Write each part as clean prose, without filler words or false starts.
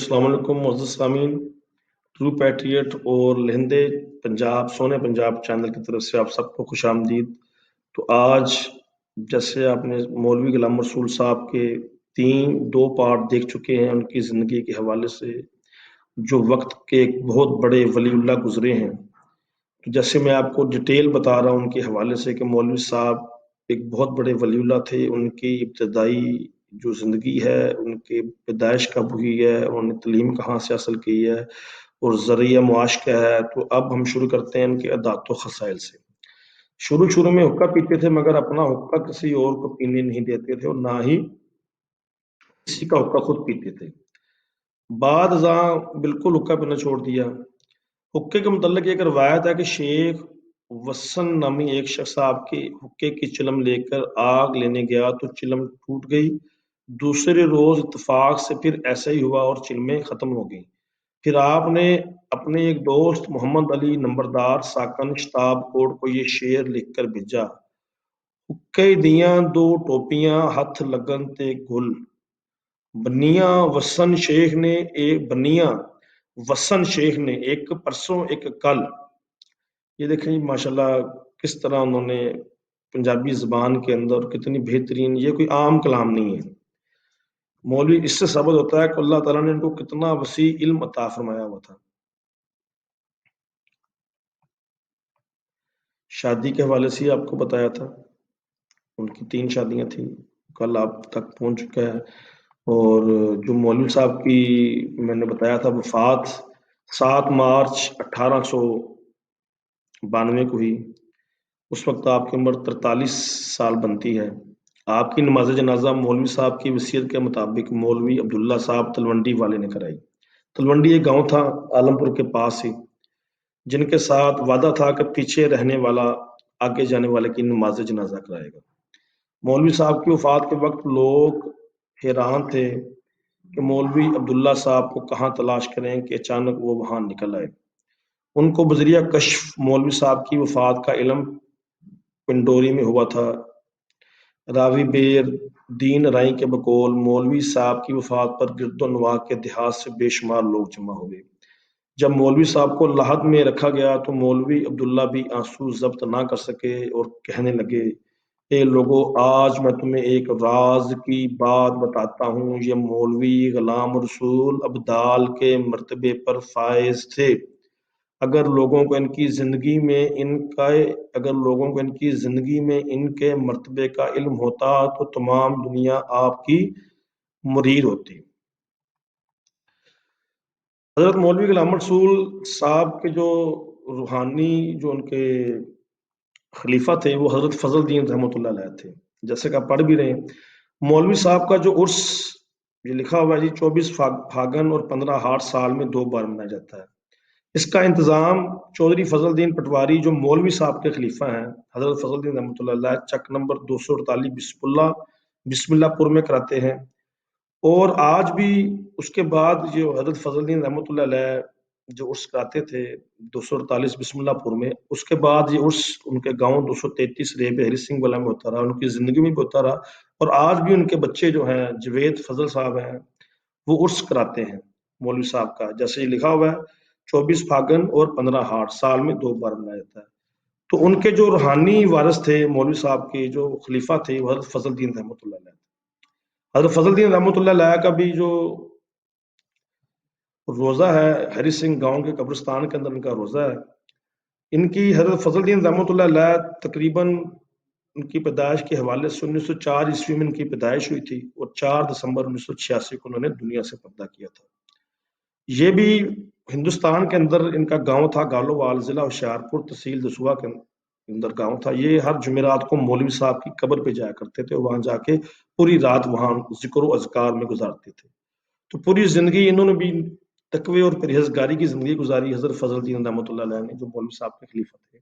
अस्सलाम वालेकुम मुअज़्ज़ज़ सामीन। ट्रू पैट्रियट और लहंदे पंजाब सोने पंजाब चैनल की तरफ से आप सबको खुशामदीद। तो आज जैसे आपने मौलवी गुलाम रसूल साहब के दो पार्ट देख चुके हैं उनकी ज़िंदगी के हवाले से, जो वक्त के एक बहुत बड़े वलीउल्लाह गुजरे हैं। तो जैसे मैं आपको डिटेल बता रहा हूँ उनके हवाले से कि मौलवी साहब एक बहुत बड़े वलीउल्लाह थे। उनकी इब्तदाई जो ज़िंदगी है, उनकी पैदाइश कब हुई है, उन्होंने तलीम कहाँ से हासिल की है और ज़रिया मुआश क्या है। तो अब हम शुरू करते हैं उनके अदात व खसाइल से। शुरू में हुक्का पीते थे, मगर अपना हुक्का किसी और को पीने नहीं देते थे और ना ही किसी का हुक्का खुद पीते थे। बाद अज़ां बिल्कुल हुक्का पीना छोड़ दिया। हुक्के के मुतल्लिक एक रवायत है कि शेख वसन नामी एक शख्स आपके हुक्के की चिलम लेकर आग लेने गया तो चिलम टूट गई। दूसरे रोज इत्तेफाक से फिर ऐसा ही हुआ और चिलमें खत्म हो गई। फिर आपने अपने एक दोस्त मोहम्मद अली नंबरदार साकन शताब कोट को ये शेर लिखकर भेजा। हुक्के दियां दो टोपियां हथ लगन ते गुल, बनिया वसन शेख ने एक परसों एक कल। ये देखें जी माशाल्लाह किस तरह उन्होंने पंजाबी ज़बान के अंदर कितनी बेहतरीन, ये कोई आम कलाम नहीं है। मौलवी इससे साबित होता है कि अल्लाह ताला ने इनको कितना वसी इल्म अता फरमाया हुआ था। शादी के हवाले से आपको बताया था, उनकी 3 शादियां थी, कल आप तक पहुंच चुका है। और जो मौलवी साहब की मैंने बताया था वफात 7 मार्च 1892 को हुई। उस वक्त आपकी उम्र 43 साल बनती है। आपकी नमाज जनाजा मौलवी साहब की वसीयत के मुताबिक मौलवी अब्दुल्ला साहब तलवंडी वाले ने कराई। तलवंडी एक गांव था आलमपुर के पास ही, जिनके साथ वादा था कि पीछे रहने वाला आगे जाने वाले की नमाज जनाजा कराएगा। मौलवी साहब की वफात के वक्त लोग हैरान थे कि मौलवी अब्दुल्ला साहब को कहाँ तलाश करें कि अचानक वो वहां निकल आए। उनको बजरिया कश्फ मौलवी साहब की वफात का इल्म पिंडोरी में हुआ था। रावी बेर दीन राई के बकौल मौलवी साहब की वफात पर गिरदोनवा के देहात से बेशुमार लोग जमा हुए। जब मौलवी साहब को लाहद में रखा गया तो मौलवी अब्दुल्ला भी आंसू जब्त ना कर सके और कहने लगे, ए लोगों, आज मैं तुम्हें एक राज की बात बताता हूँ। ये मौलवी गुलाम रसूल अब्दाल के मर्तबे पर फायज थे। अगर लोगों को इनकी जिंदगी में इनके मर्तबे का इल्म होता तो तमाम दुनिया आपकी मुरीद होती। हजरत मौलवी गुलाम रसूल साहब के जो रूहानी जो उनके खलीफा थे वो हजरत फजल दीन रहमतुल्लाह अलैह थे। जैसे कि आप पढ़ भी रहे हैं, मौलवी साहब का जो उर्स ये लिखा हुआ है जी 24 फागन और 15 हाड़ साल में 2 बार मनाया जाता है। इसका इंतजाम चौधरी फजलदीन पटवारी जो मौलवी साहब के खलीफा हैं हजरत फजलदीन रहमतुल्लाह अलैह चक नंबर 248 बिस्मिल्लाहपुर में कराते हैं। और आज भी उसके बाद जो हजरत फजलदीन रहमतुल्लाह अलैह जो उर्स कराते थे 248 बिस्मिल्लाहपुर में, उसके बाद ये उर्स उनके गांव 233 रेब हरी सिंह वाला में होता रहा, उनकी जिंदगी में भी होता रहा। और आज भी उनके बच्चे जो हैं जवेद फजल साहब हैं वो उर्स कराते हैं मौलवी साहब का। जैसे ये लिखा हुआ है 24 फागन और 15 हाड़ साल में 2 बार मनाया जाता है। तो उनके जो रूहानी वारिस थे मौलवी साहब के जो खलीफा थे वो हजरत फजलदीन रहमतुल्लाह अलैह। हजरत फजलदीन रहमतुल्लाह अलैह का भी जो रोजा है हरी सिंह गांव के कब्रिस्तान के अंदर इनका रोजा है। इनकी हजरत फजलदीन रहमतुल्लाह अलैह तकरीबन उनकी पैदाइश के हवाले से 1904 ईस्वी में इनकी पैदाइश हुई थी और 4 दिसंबर 1986 को उन्होंने दुनिया से पर्दा किया था। ये भी हिंदुस्तान के अंदर इनका गांव था गालोवाल, जिला होशियारपुर, तहसील दसुआ के अंदर गांव था। ये हर जुमेरात को मौलवी साहब की कब्र पे जाया करते थे, वहां जाके पूरी रात वहां जिक्र व अज़कार में गुजारते थे। तो पूरी जिंदगी इन्होंने भी तकवे और परहेजगारी की जिंदगी गुजारी हजरत फजलदीन रहमतुल्लाह अलैह ने जो मौलवी साहब के खलीफा थे।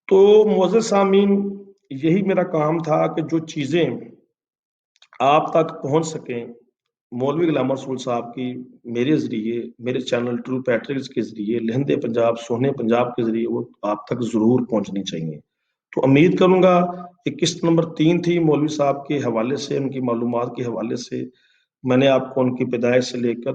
तो मुअज़्ज़ज़ सामीन, यही मेरा काम था कि जो चीजें आप तक पहुंच सकें मौलवी गुलाम रसूल साहब की मेरे जरिए, मेरे चैनल ट्रू पैट्रियट्स के जरिए, लहंदे पंजाब सोने पंजाब के जरिए वो आप तक जरूर पहुंचनी चाहिए। तो उम्मीद करूंगा कि किस्त नंबर 3 थी मौलवी साहब के हवाले से, उनकी मालूमात के हवाले से। میں نے آپ کو ان کی پیدائش سے لے کر